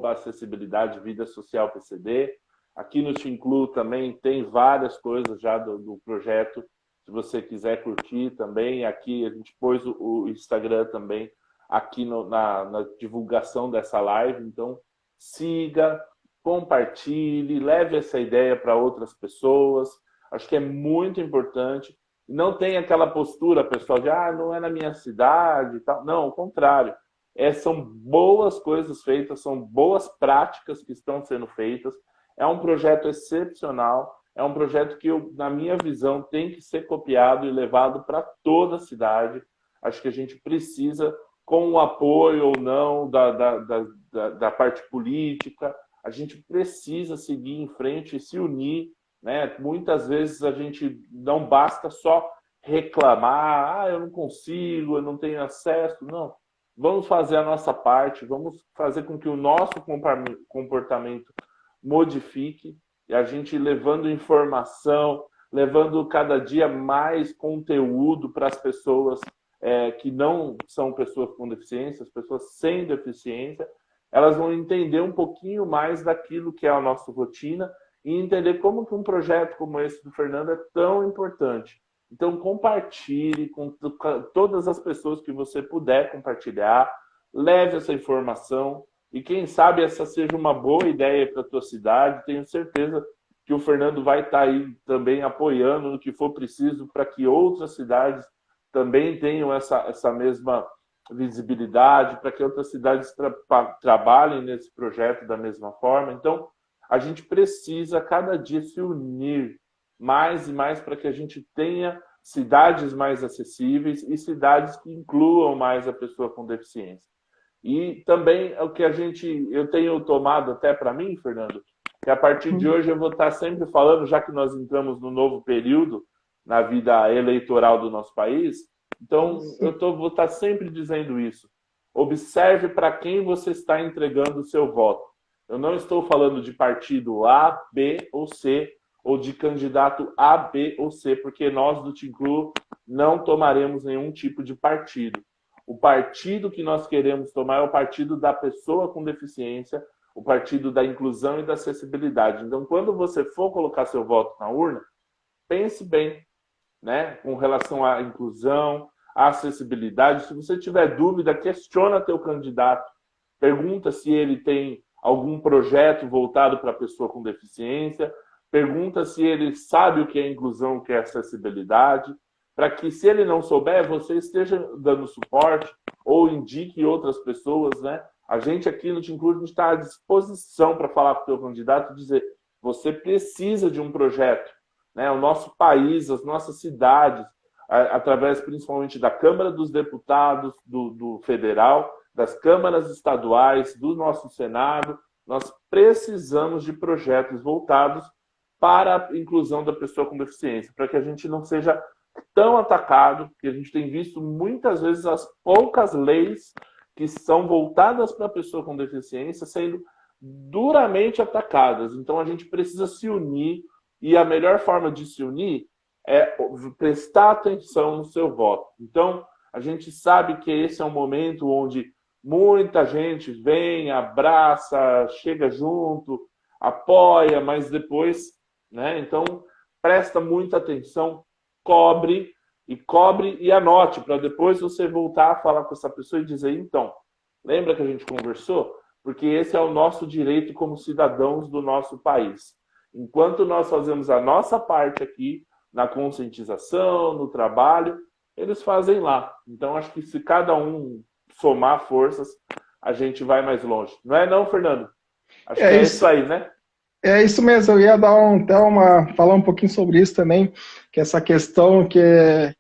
@acessibilidade Vida Social PCD. Aqui no Te Incluo também tem várias coisas já do projeto, se você quiser curtir também. Aqui a gente pôs o Instagram também aqui na divulgação dessa live, então siga, compartilhe, leve essa ideia para outras pessoas. Acho que é muito importante. Não tem aquela postura, pessoal, de não é na minha cidade e tal. Não, ao contrário. São boas coisas feitas, são boas práticas que estão sendo feitas. É um projeto excepcional, é um projeto que, na minha visão, tem que ser copiado e levado para toda a cidade. Acho que a gente precisa, com o apoio ou não da parte política, a gente precisa seguir em frente e se unir, né? Muitas vezes a gente não basta só reclamar, eu não consigo, eu não tenho acesso. Não, vamos fazer a nossa parte, vamos fazer com que o nosso comportamento modifique, e a gente levando informação, levando cada dia mais conteúdo para as pessoas que não são pessoas com deficiência, as pessoas sem deficiência, elas vão entender um pouquinho mais daquilo que é a nossa rotina e entender como que um projeto como esse do Fernando é tão importante. Então, compartilhe com todas as pessoas que você puder compartilhar, leve essa informação e quem sabe essa seja uma boa ideia para a tua cidade. Tenho certeza que o Fernando vai estar aí também apoiando no que for preciso para que outras cidades também tenham essa mesma visibilidade, para que outras cidades trabalhem nesse projeto da mesma forma. Então, a gente precisa cada dia se unir mais e mais para que a gente tenha cidades mais acessíveis e cidades que incluam mais a pessoa com deficiência. E também o que eu tenho tomado até para mim, Fernando, que a partir de hoje eu vou estar sempre falando, já que nós entramos no novo período na vida eleitoral do nosso país, então vou estar sempre dizendo isso. Observe para quem você está entregando o seu voto. Eu não estou falando de partido A, B ou C, ou de candidato A, B ou C, porque nós do Te Incluo não tomaremos nenhum tipo de partido. O partido que nós queremos tomar é o partido da pessoa com deficiência, o partido da inclusão e da acessibilidade. Então, quando você for colocar seu voto na urna, pense bem, né, com relação à inclusão, à acessibilidade. Se você tiver dúvida, questiona teu candidato. Pergunta se ele tem algum projeto voltado para a pessoa com deficiência. Pergunta se ele sabe o que é inclusão, o que é acessibilidade. para que, se ele não souber, você esteja dando suporte ou indique outras pessoas, né? A gente aqui no Te Include está à disposição para falar com o teu candidato e dizer: você precisa de um projeto, né? O nosso país, as nossas cidades, através principalmente da Câmara dos Deputados, do Federal, das câmaras estaduais, do nosso Senado, nós precisamos de projetos voltados para a inclusão da pessoa com deficiência, para que a gente não seja tão atacado, que a gente tem visto muitas vezes as poucas leis que são voltadas para a pessoa com deficiência sendo duramente atacadas. Então a gente precisa se unir, e a melhor forma de se unir é prestar atenção no seu voto. Então a gente sabe que esse é um momento onde muita gente vem, abraça, chega junto, apoia, mas depois, né? Então presta muita atenção, cobre e anote, para depois você voltar a falar com essa pessoa e dizer: então, lembra que a gente conversou? Porque esse é o nosso direito como cidadãos do nosso país. Enquanto nós fazemos a nossa parte aqui, na conscientização, no trabalho, eles fazem lá. Então, acho que se cada um somar forças, a gente vai mais longe. Não é não, Fernando? Acho que é isso aí, né? É isso mesmo, eu ia dar falar um pouquinho sobre isso também, que essa questão que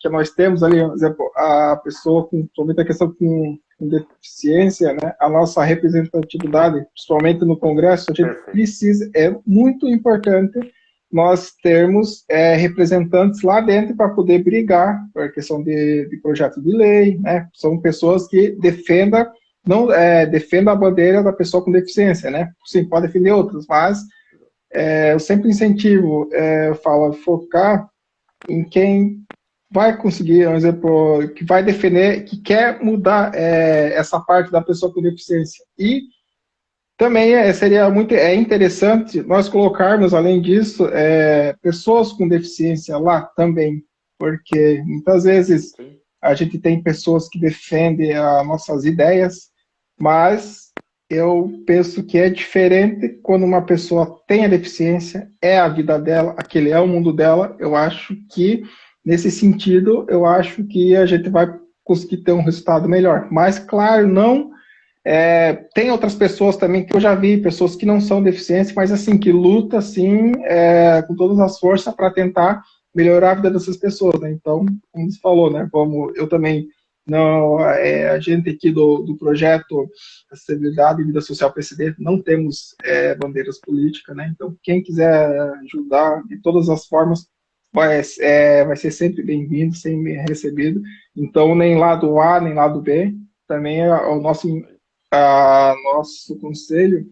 nós temos ali, por exemplo, a pessoa somente a questão com deficiência, né, a nossa representatividade, principalmente no Congresso, a gente precisa, é muito importante nós termos representantes lá dentro para poder brigar por a questão de projeto de lei, né, são pessoas que defendam a bandeira da pessoa com deficiência, né, sim, pode defender outras, mas eu sempre incentivo, focar em quem vai conseguir, por exemplo, que vai defender, que quer mudar essa parte da pessoa com deficiência. E também seria muito interessante nós colocarmos, além disso, pessoas com deficiência lá também, porque muitas vezes a gente tem pessoas que defendem as nossas ideias, mas eu penso que é diferente quando uma pessoa tem a deficiência, é a vida dela, aquele é o mundo dela. Eu acho que, nesse sentido, eu acho que a gente vai conseguir ter um resultado melhor. Mas, claro, não... tem outras pessoas também que eu já vi, pessoas que não são deficientes, mas assim, que lutam assim, com todas as forças para tentar melhorar a vida dessas pessoas, né? Então, como você falou, né? Eu também não, a gente aqui do projeto Acessibilidade e Vida Social PCD não temos bandeiras políticas, né? Então, quem quiser ajudar de todas as formas vai ser sempre bem-vindo, sempre recebido. Então, nem lado A, nem lado B, também o nosso conselho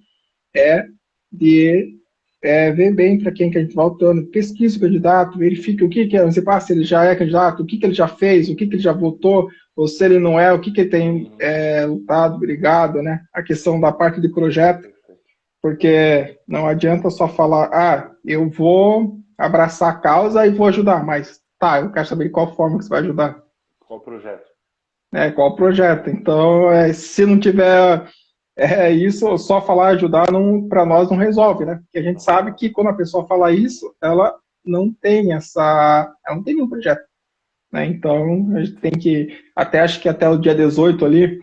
é de ver bem para quem que a gente está votando, pesquise o candidato, verifique o que é, se ele já é candidato, o que ele já fez, o que ele já votou, ou se ele não é, o que ele tem lutado, brigado, né? A questão da parte de projeto, porque não adianta só falar, eu vou abraçar a causa e vou ajudar, mas eu quero saber de qual forma que você vai ajudar. Qual projeto? Qual projeto? Então, se não tiver isso, só falar ajudar para nós não resolve, né? Porque a gente sabe que quando a pessoa fala isso, ela não tem nenhum projeto, né? Então, a gente tem que, acho que até o dia 18 ali,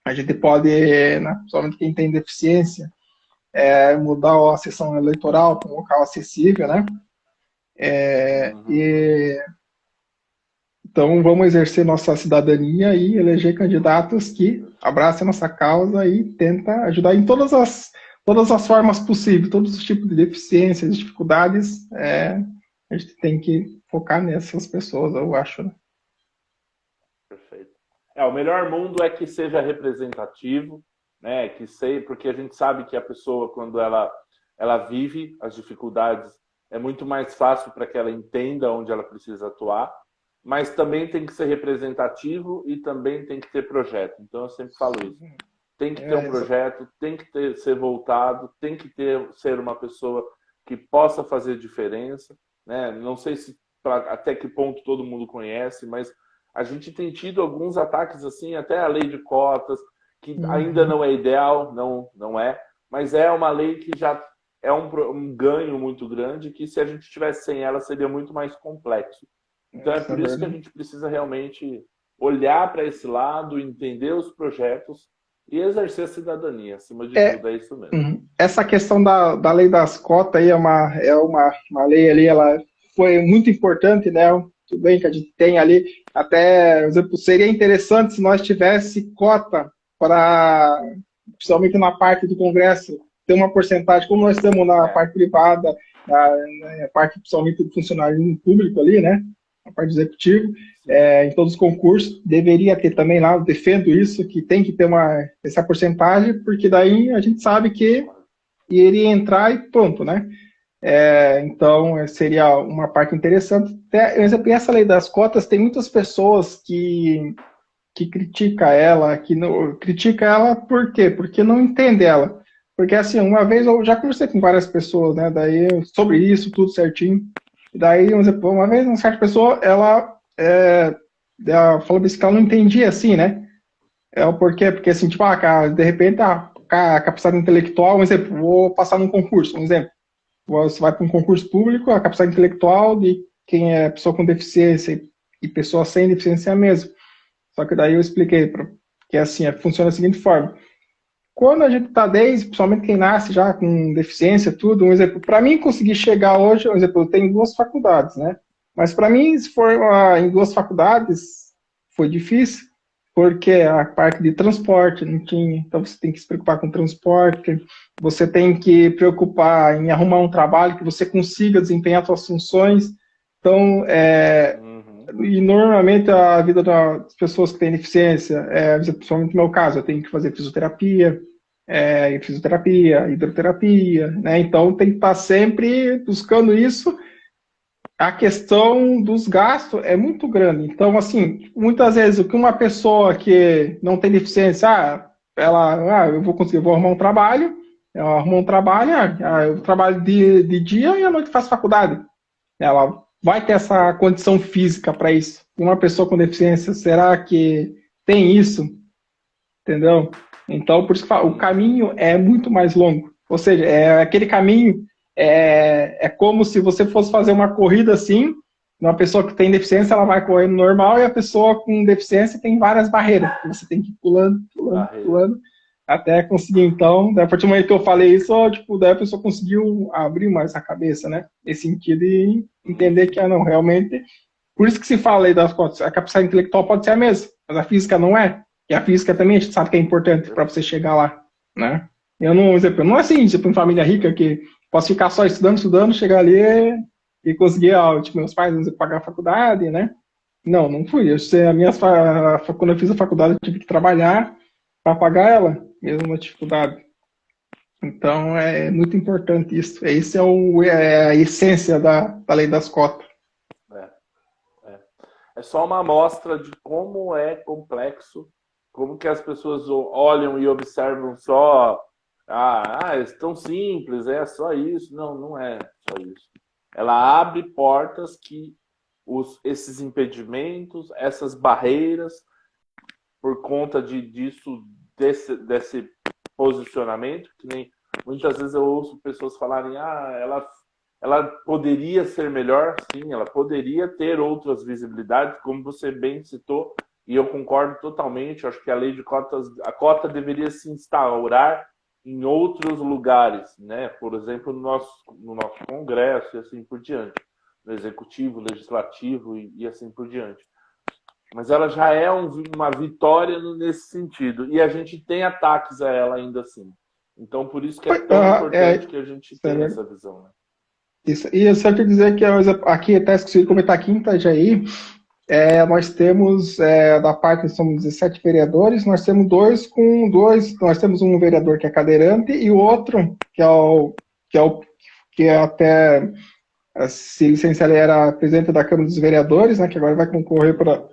a gente pode, né, principalmente quem tem deficiência, mudar a sessão eleitoral para um local acessível, né? Então, vamos exercer nossa cidadania e eleger candidatos que abracem nossa causa e tentam ajudar em todas as formas possíveis, todos os tipos de deficiências, dificuldades. A gente tem que focar nessas pessoas, eu acho. Né? Perfeito. O melhor mundo é que seja representativo, né? Porque a gente sabe que a pessoa, quando ela vive as dificuldades, é muito mais fácil para que ela entenda onde ela precisa atuar. Mas também tem que ser representativo e também tem que ter projeto. Então eu sempre falo isso. Tem que ter um projeto, tem que ser voltado, tem que ser uma pessoa que possa fazer diferença, né? Não sei até que ponto todo mundo conhece, mas a gente tem tido alguns ataques assim, até a lei de cotas, que ainda não é ideal, não é, mas é uma lei que já é um ganho muito grande, que se a gente tivesse sem ela seria muito mais complexo. Então é Isso é por isso que a verdade. gente precisa realmente olhar para esse lado, entender os projetos e exercer a cidadania, acima de É, tudo, é isso mesmo. essa questão da lei das cotas aí é uma lei ali, ela foi muito importante, né? Tudo bem que a gente tem ali, até, por exemplo, seria interessante se nós tivesse cota para, principalmente na parte do Congresso, ter uma porcentagem, como nós temos na É, parte privada, na parte principalmente do funcionário público ali, né? Na parte executiva, sim. em todos os concursos, deveria ter também lá, eu defendo isso, que tem que ter essa porcentagem, porque daí a gente sabe que iria entrar e pronto, né? Então, seria uma parte interessante. Até, por exemplo, essa lei das cotas, tem muitas pessoas que critica ela, que não critica ela por quê? Porque não entende ela. Porque assim, uma vez eu já conversei com várias pessoas, né, daí sobre isso tudo certinho. E daí, vamos dizer, uma vez uma certa pessoa, ela falou assim que ela não entendia assim, né? É o porquê, porque assim, tipo, cara, de repente a capacidade intelectual, um exemplo, vou passar num concurso, um exemplo. Você vai para um concurso público, a capacidade intelectual de quem é pessoa com deficiência e pessoa sem deficiência é a mesma. Só que daí eu expliquei que assim, funciona da seguinte forma. Quando a gente está desde, principalmente quem nasce já com deficiência, tudo, um exemplo, para mim conseguir chegar hoje, um exemplo, eu tenho duas faculdades, né? Mas para mim, se for em duas faculdades, foi difícil, porque a parte de transporte não tinha, então você tem que se preocupar com transporte, você tem que preocupar em arrumar um trabalho que você consiga desempenhar suas funções. Então, Uhum. e normalmente a vida das pessoas que têm deficiência, principalmente no meu caso, eu tenho que fazer fisioterapia, hidroterapia, né? Então tem que estar sempre buscando isso. A questão dos gastos é muito grande. Então, assim, muitas vezes o que uma pessoa que não tem deficiência, eu vou conseguir, eu vou arrumar um trabalho, eu arrumo um trabalho, eu trabalho de dia e à noite faço faculdade. Ela vai ter essa condição física para isso. Uma pessoa com deficiência, será que tem isso? Entendeu? Então, por isso que o Uhum. caminho é muito mais longo. Ou seja, aquele caminho é como se você fosse fazer uma corrida assim, uma pessoa que tem deficiência, ela vai correndo normal, e a pessoa com deficiência tem várias barreiras. Você tem que ir pulando, pulando, Barreira. pulando, até conseguir. Então, a partir do momento que eu falei isso, tipo, daí a pessoa conseguiu abrir mais a cabeça, né? Nesse sentido, e entender Uhum. que, não, realmente por isso que se fala aí das cotas, a capacidade intelectual pode ser a mesma, mas a física não é. E a física também a gente sabe que é importante para você chegar lá, né? Eu não, exemplo, não é assim, tipo, em família rica que posso ficar só estudando, estudando, chegar ali e conseguir, tipo, meus pais, vamos dizer, pagar a faculdade, né? Não, não fui. Quando eu fiz a faculdade, eu tive que trabalhar para pagar ela, mesmo uma dificuldade. Então, é muito importante isso. Esse é a essência da lei das cotas. É, é. É só uma amostra de como é complexo, como que as pessoas olham e observam só, é tão simples, é só isso. Não, não é só isso. Ela abre portas que esses impedimentos, essas barreiras, por conta disso, desse posicionamento, que nem muitas vezes eu ouço pessoas falarem, ela poderia ser melhor, sim, ela poderia ter outras visibilidades, como você bem citou, e eu concordo totalmente, acho que a lei de cotas, a cota deveria se instaurar em outros lugares, né? Por exemplo, no nosso Congresso e assim por diante, no Executivo, Legislativo e assim por diante. Mas ela já é uma vitória nesse sentido. E a gente tem ataques a ela ainda assim. Então, por isso que é tão importante que a gente Isso é tenha verdade. essa visão. Né? Isso. E eu só quero dizer que aqui, até esqueci de comentar aqui em Itajaí, nós temos, da parte, somos 17 vereadores, nós temos nós temos um vereador que é cadeirante e o outro, que é até, se licença, ele era presidente da Câmara dos Vereadores, né, que agora vai concorrer para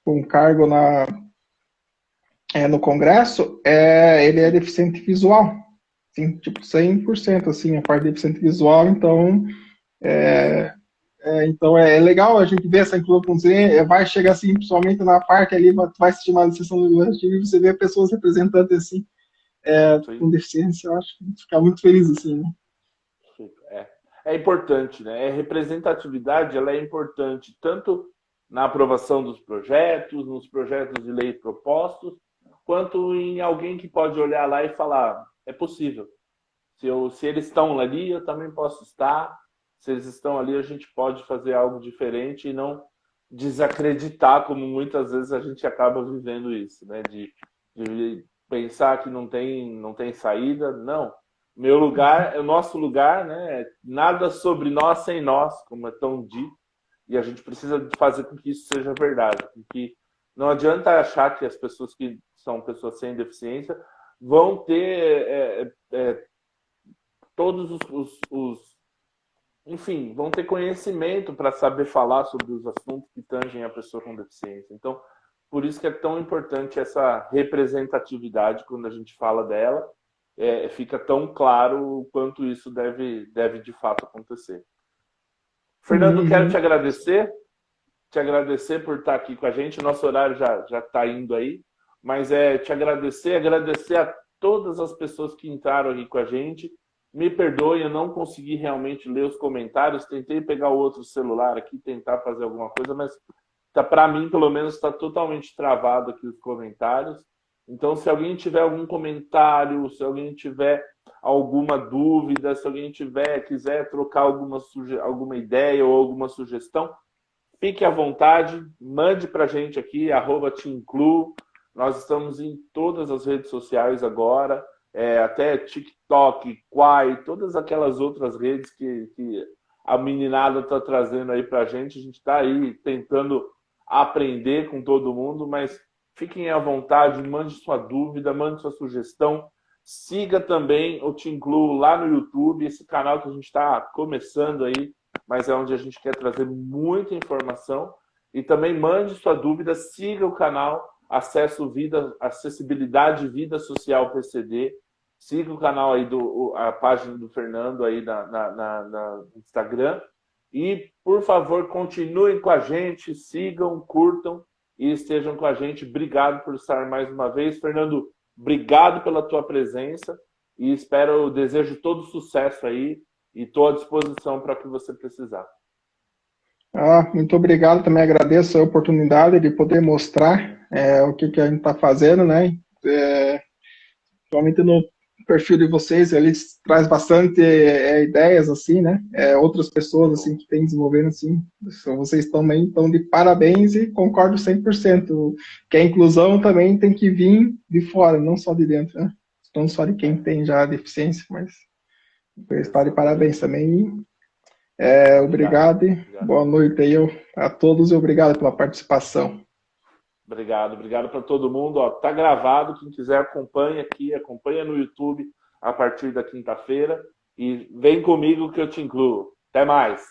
um cargo no Congresso, ele é Sim. deficiente visual, assim, tipo 100%, assim, a parte de deficiente visual, então Isso. então é legal a gente ver essa inclusão, vai chegar assim, principalmente na parte ali, vai assistir uma sessão legislativa e você vê pessoas representantes assim, Sim. com deficiência, eu acho que a gente fica muito feliz assim, né? É. é importante, né? A representatividade, ela é importante tanto na aprovação dos projetos, nos projetos de lei propostos, quanto em alguém que pode olhar lá e falar, é possível. Se eles estão ali, eu também posso estar. Se eles estão ali, a gente pode fazer algo diferente e não desacreditar, como muitas vezes a gente acaba vivendo isso, né? De pensar que não tem saída. Não. Meu lugar é o nosso lugar, né? Nada sobre nós sem nós, como é tão dito. E a gente precisa fazer com que isso seja verdade. Porque não adianta achar que as pessoas que são pessoas sem deficiência vão ter todos enfim, vão ter conhecimento para saber falar sobre os assuntos que tangem a pessoa com deficiência. Então, por isso que é tão importante essa representatividade quando a gente fala dela, fica tão claro o quanto isso deve de fato acontecer. Fernando, quero te agradecer por estar aqui com a gente. O nosso horário já está indo aí, mas te agradecer a todas as pessoas que entraram aqui com a gente. Me perdoe, eu não consegui realmente ler os comentários. Tentei pegar o outro celular aqui, tentar fazer alguma coisa, mas para mim, pelo menos, está totalmente travado aqui os comentários. Então, se alguém tiver algum comentário, se alguém tiver alguma dúvida, se alguém quiser trocar alguma ideia ou alguma sugestão, fique à vontade, mande para a gente aqui, @TeamClu. Nós estamos em todas as redes sociais agora, até TikTok, Quai, todas aquelas outras redes que a meninada está trazendo aí para a gente. A gente está aí tentando aprender com todo mundo, mas fiquem à vontade, mande sua dúvida, mande sua sugestão. Siga também o TeamClu lá no YouTube, esse canal que a gente está começando aí, mas é onde a gente quer trazer muita informação. E também mande sua dúvida, siga o canal Acessibilidade Vida Social PCD. Siga o canal aí, a página do Fernando aí na Instagram. E, por favor, continuem com a gente, sigam, curtam e estejam com a gente. Obrigado por estar mais uma vez. Fernando, obrigado pela tua presença e desejo todo sucesso aí e estou à disposição para o que você precisar. Muito obrigado, também agradeço a oportunidade de poder mostrar o que a gente está fazendo, né? Principalmente no perfil de vocês, eles traz bastante ideias, assim, né? Outras pessoas, assim, que têm desenvolvendo, assim, vocês também estão de parabéns e concordo 100%. Que a inclusão também tem que vir de fora, não só de dentro, né? Não só de quem tem já deficiência, mas está de parabéns também. Obrigado e boa noite aí a todos e obrigado pela participação. Obrigado para todo mundo. Tá gravado, quem quiser acompanha aqui, acompanha no YouTube a partir da quinta-feira e vem comigo que eu te incluo. Até mais!